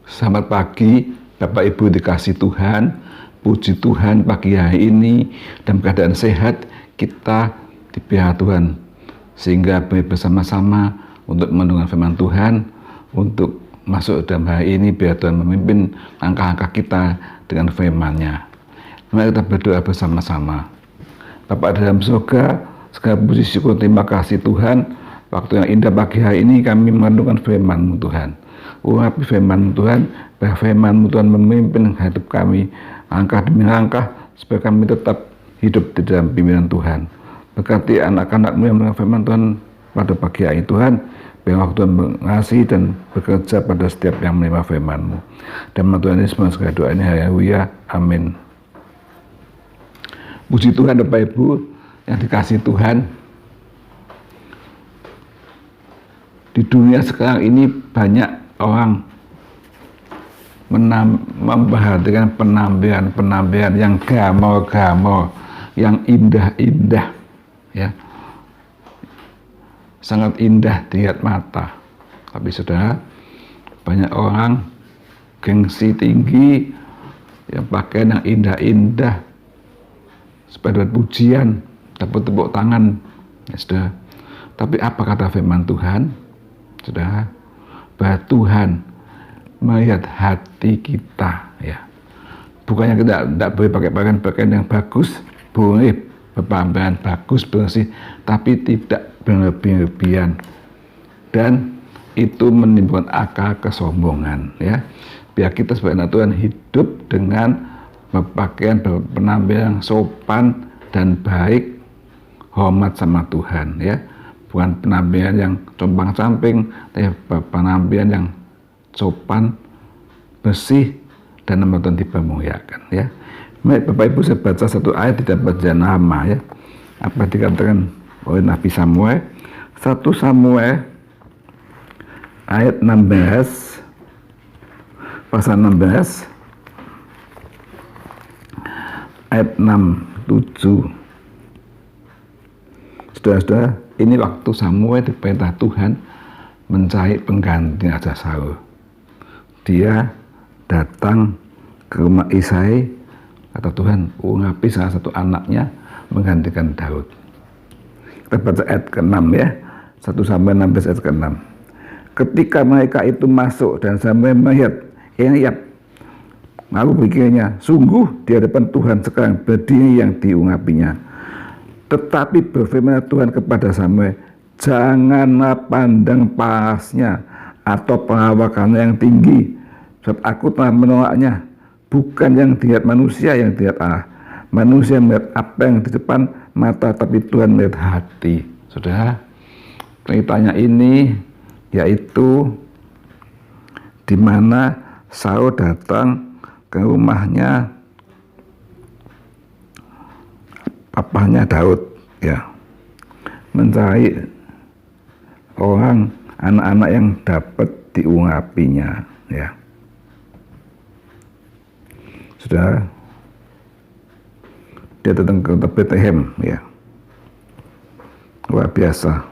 Selamat pagi Bapak Ibu dikasih Tuhan. Puji Tuhan pagi hari ini dalam keadaan sehat kita dipelihara Tuhan, sehingga bersama-sama untuk mendengar firman Tuhan, untuk masuk dalam hari ini biar Tuhan memimpin langkah-langkah kita dengan firman-Nya. Mari kita berdoa bersama-sama. Bapa dalam surga, segala puji syukur terima kasih Tuhan, waktu yang indah pagi hari ini kami merenungkan firman-Mu Tuhan. Urapi firman-Mu Tuhan, biar firman-Mu Tuhan memimpin hidup kami langkah demi langkah, supaya kami tetap hidup di dalam pimpinan Tuhan. Berkati anak-anak-Mu yang mendengar firman Tuhan pada pagi hari Tuhan, biar waktu Tuhan mengasihi dan bekerja pada setiap yang menerima firman-Mu. Dan Tuhan Yesus segala doa ini, haleluya, amin. Puji Tuhan Bapak Ibu yang dikasih Tuhan. Di dunia sekarang ini banyak orang memperhatikan penampilan yang glamor, yang indah-indah, ya, sangat indah dilihat mata. Tapi saudara, banyak orang gengsi tinggi, yang pakaian yang indah-indah, supaya dapat pujian, dapat tepuk tangan, ya saudara. Tapi apa kata firman Tuhan, saudara? Bahwa Tuhan melihat hati kita, ya. Bukannya kita tidak boleh pakai pakaian yang bagus, boleh berpakaian bagus, bersih, tapi tidak berlebihan. Dan itu menimbulkan akal kesombongan, ya. Biar kita sebagai anak Tuhan hidup dengan berpakaian, berpenampilan yang sopan dan baik, hormat sama Tuhan, ya. Bukan penampilan yang compang-camping, tapi penampilan yang sopan, bersih, dan nama Tuhan dipermuliakan, ya. Baik Bapak Ibu, saya baca satu ayat di dalam perjanjian lama, ya. Apa dikatakan oleh Nabi Samuel? 1 Samuel ayat 16, pasal 16 ayat 6-7. Saudara-saudara, ini waktu Samuel diperintah Tuhan mencari pengganti Raja Saul. Dia datang ke rumah Isai, kata Tuhan, urapi salah satu anaknya menggantikan Daud. Kita baca ayat ke-6, ya. 1 Samuel 16 ayat ke-6. Ketika mereka itu masuk dan Samuel melihat Eliab, lalu pikirnya, sungguh di hadapan Tuhan sekarang berdiri yang diurapinya. Tetapi berfirman Tuhan kepada Samuel, janganlah pandang parasnya atau perawakannya yang tinggi, sebab aku telah menolaknya. Bukan yang dilihat manusia yang dilihat Allah. Manusia melihat apa yang di depan mata, tapi Tuhan melihat hati. Saudara, ceritanya ini yaitu di mana Saul datang ke rumahnya papahnya Daud, ya, mencari orang anak-anak yang dapat diurapinya, ya. Sudah dia datang ke Bethlehem, ya, luar biasa.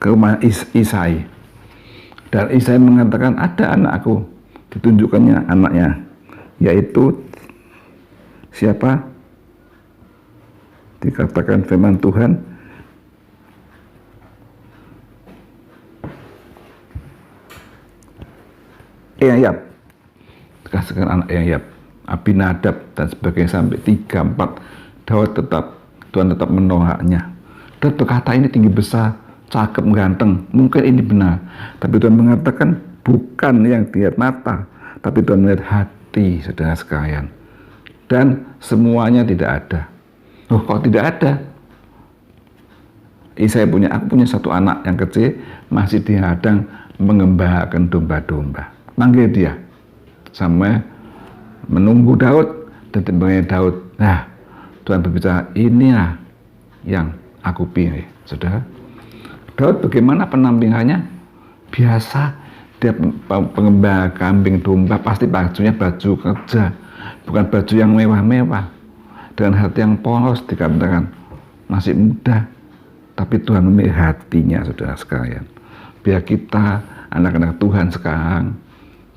Ke rumah Isai, dan Isai mengatakan ada anakku, ditunjukkannya anaknya, yaitu siapa? Dikatakan firman Tuhan, Eliab, dikasihkan anak Eliab, Abinadab dan sebagainya sampai 3-4. Tuhan tetap menolaknya. Dan berkata ini tinggi besar, cakep, ganteng, mungkin ini benar, tapi Tuhan mengatakan bukan yang dilihat mata, tapi Tuhan melihat hati, saudara sekalian. Dan semuanya tidak ada. Oh, kok tidak ada? Aku punya satu anak yang kecil, masih dihadang mengembalakan domba-domba. Panggil dia, sampai menunggu Daud, dan tiba-tiba Daud. Nah, Tuhan berbicara, inilah yang aku pilih, saudara. Daud bagaimana penampilannya? Biasa, dia pengembala kambing domba, pasti bajunya baju kerja, bukan baju yang mewah-mewah. Dengan hati yang polos, dikatakan masih muda, tapi Tuhan memilih hatinya, saudara sekalian. Biar kita anak-anak Tuhan sekarang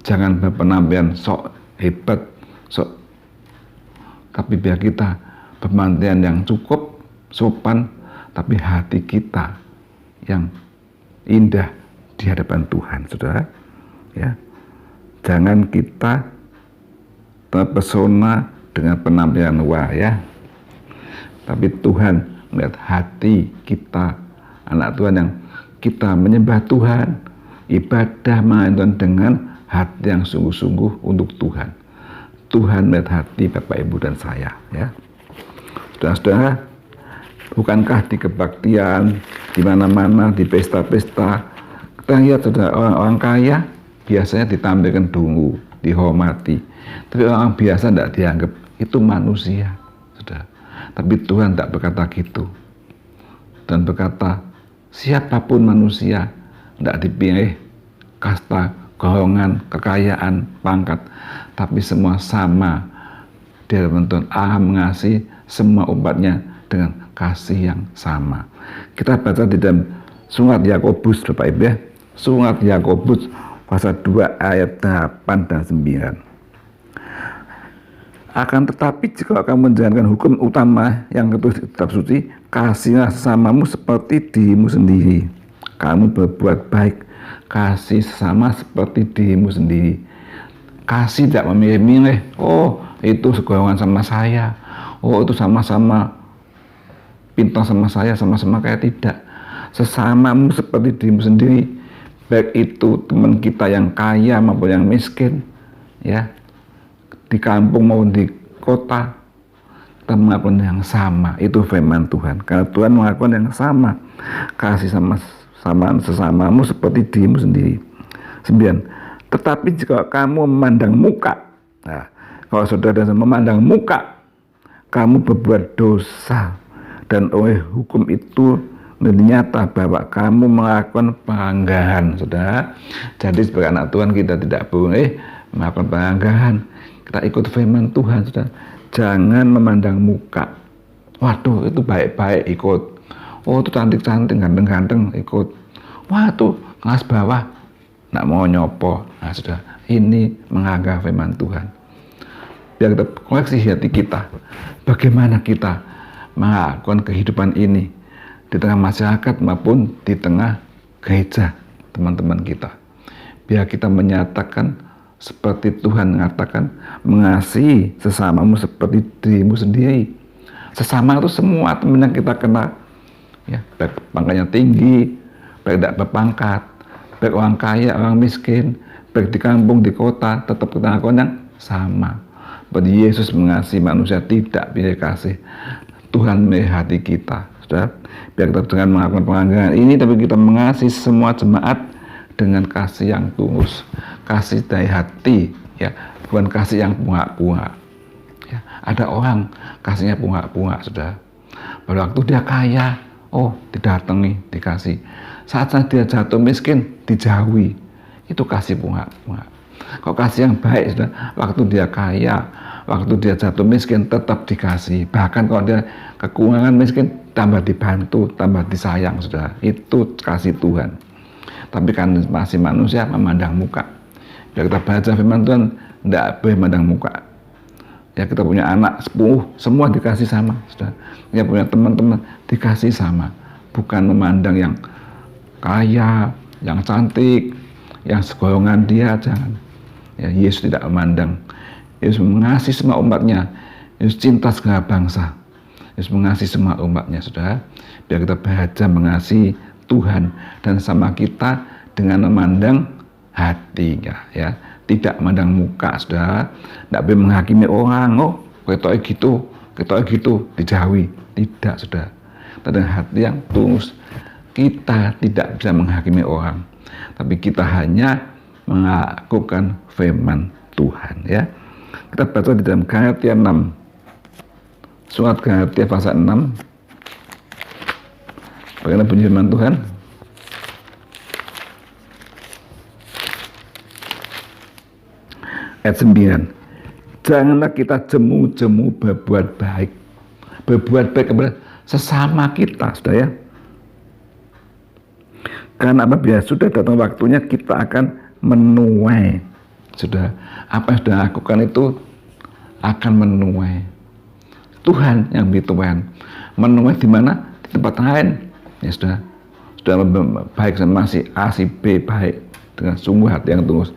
jangan berpenampilan sok hebat, tapi biar kita berpenampilan yang cukup sopan, tapi hati kita yang indah di hadapan Tuhan, saudara. Ya, jangan kita terpesona dengan penampilan luar, ya. Tapi Tuhan melihat hati kita, anak Tuhan yang kita menyembah Tuhan, ibadah mengenai dengan hati yang sungguh-sungguh untuk Tuhan. Tuhan melihat hati Bapak, Ibu, dan saya, ya. Saudara-saudara, bukankah di kebaktian, di mana-mana, di pesta-pesta, kita lihat saudara, orang-orang kaya biasanya ditampilkan dulu, dihormati. Tapi orang biasa tidak dianggap, itu manusia, saudara. Tapi Tuhan tidak berkata gitu. Dan berkata, siapapun manusia, tidak dipilih kasta, golongan, kekayaan, pangkat, tapi semua sama di hadapan Tuhan. Allah mengasihi semua umatnya dengan kasih yang sama. Kita baca di dalam surat Yakobus, Bapak Ibu, ya. Surat Yakobus pasal 2 ayat 8 dan 9. Akan tetapi jika kamu menjalankan hukum utama yang tertulis di kitab suci, kasihlah sesamamu seperti dirimu sendiri. Kamu berbuat baik, kasih sesama seperti dirimu sendiri. Kasih tidak memilih-milih, oh itu segolongan sama saya, oh itu sama-sama pintar sama saya, sama-sama kayak, tidak. Sesamamu seperti dirimu sendiri, baik itu teman kita yang kaya maupun yang miskin, ya, di kampung maupun di kota, kita melakukan yang sama. Itu firman Tuhan. Karena Tuhan melakukan yang sama. Kasih sama sesamamu seperti dirimu sendiri. 9. Tetapi jika kamu memandang muka, nah, kalau saudara memandang muka, kamu berbuat dosa, dan oleh hukum itu nyata bahwa kamu melakukan pelanggaran, saudara. Jadi sebagai anak Tuhan kita tidak boleh melakukan pelanggaran. Kita ikut firman Tuhan, saudara. Jangan memandang muka. Waduh, itu baik-baik ikut. Oh, itu cantik-cantik, ganteng-ganteng ikut. Wah, itu kelas bawah, nggak mau nyopo. Nah, saudara, ini menganggap firman Tuhan. Biar kita koleksi hati kita. Bagaimana kita melakukan kehidupan ini di tengah masyarakat maupun di tengah gereja, teman-teman kita. Biar kita menyatakan seperti Tuhan mengatakan, mengasihi sesamamu seperti dirimu sendiri. Sesama itu semua teman yang kita kenal, ya, baik pangkatnya tinggi, baik tidak berpangkat, baik orang kaya, orang miskin, baik di kampung, di kota, tetap kita lakukan yang sama. Seperti Yesus mengasihi manusia, tidak pilih kasih. Tuhan melihat hati kita, saudara. Biar kita jangan melakukan pelanggaran ini, tapi kita mengasihi semua jemaat dengan kasih yang tulus, kasih dari hati, ya, bukan kasih yang bunga-bunga. Ya, ada orang kasihnya bunga-bunga, saudara. Pada waktu dia kaya, oh didatangi, dikasih. Saat dia jatuh miskin, dijauhi. Itu kasih bunga-bunga. Kok kasih yang baik, saudara? Waktu dia kaya, waktu dia jatuh miskin, tetap dikasih. Bahkan kalau dia kekurangan miskin, tambah dibantu, tambah disayang, saudara. Itu kasih Tuhan. Tapi kan masih manusia memandang muka. Ya, kita baca firman Tuhan, tidak boleh memandang muka. Ya, kita punya anak 10, semua dikasih sama, sudah. Ya, punya teman-teman dikasih sama. Bukan memandang yang kaya, yang cantik, yang segolongan dia, jangan. Ya, Yesus tidak memandang. Yesus mengasihi semua umatnya. Yesus cinta segala bangsa. Yesus mengasihi semua umatnya, saudara. Biar kita belajar mengasihi Tuhan dan sama kita dengan memandang hatinya, ya, tidak memandang muka, saudara. Tidak boleh menghakimi orang, oh ketoknya gitu, dijauhi. Tidak, saudara. Dengan hati yang tulus, kita tidak bisa menghakimi orang, tapi kita hanya melakukan firman Tuhan, ya. Kita baca di dalam Galatia 6, surat Galatia pasal 6. Bagaimana bunyi firman Tuhan? Ayat 9. Janganlah kita jemu-jemu berbuat baik kepada sesama kita, saudara, ya. Karena apabila sudah datang waktunya, kita akan menuai. Sudah, apa yang sudah lakukan itu akan menuai. Tuhan yang bertuan. Menuai di mana? Di tempat lain. Ya sudah baik sama si A, si B baik dengan sungguh hati yang tulus.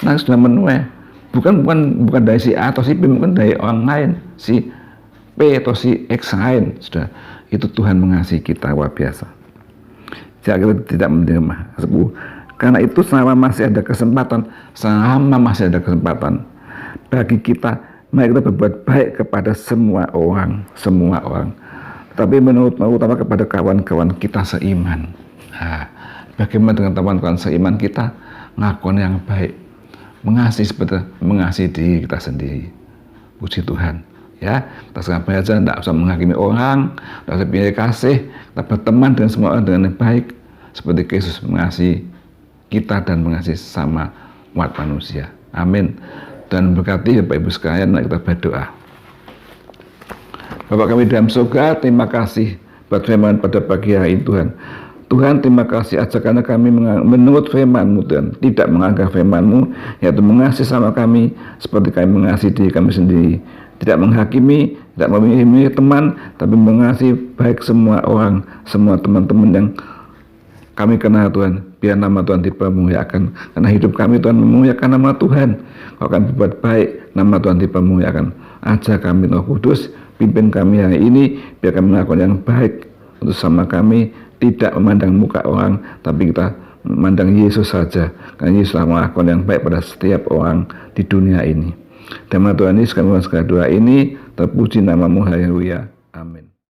Nah, sudah menuai. Bukan dari si A atau si B, mungkin dari orang lain, si P atau si X lain. Sudah, itu Tuhan mengasihi kita luar biasa. Jika kita tidak menerima sepuh, karena itu selama masih ada kesempatan, bagi kita, mari kita berbuat baik kepada semua orang. Tapi terutama kepada kawan-kawan kita seiman. Nah, bagaimana dengan kawan-kawan seiman kita? Ngakuan yang baik, mengasihi seperti mengasihi diri kita sendiri. Puji Tuhan. Ya, kita sekarang belajar, tidak usah menghakimi orang, tidak usah pilih kasih, kita berteman dengan semua orang dengan yang baik, seperti Yesus mengasihi kita dan mengasihi sama umat manusia. Amin. Dan berkati Bapak Ibu sekalian, mari kita berdoa. Bapak kami dalam surga, terima kasih buat firman pada pagi hari ini Tuhan. Tuhan, terima kasih aja karena kami menurut firman-Mu Tuhan, tidak menganggap firman-Mu, yaitu mengasihi sama kami seperti kami mengasihi diri kami sendiri. Tidak menghakimi, tidak memilih teman, tapi mengasihi baik semua orang, semua teman-teman yang kami kenal Tuhan. Biar nama Tuhan dipermuliakan, karena hidup kami Tuhan memuliakan nama Tuhan. Kalau kami berbuat baik, nama Tuhan dipermuliakan. Ajar kami Roh Kudus, pimpin kami hari ini, biar kami melakukan yang baik untuk sama kami, tidak memandang muka orang, tapi kita memandang Yesus saja, karena Yesus melakukan yang baik pada setiap orang di dunia ini. Dalam Tuhan Yesus kami segala doa ini, terpuji nama-Mu, haleluya, amin.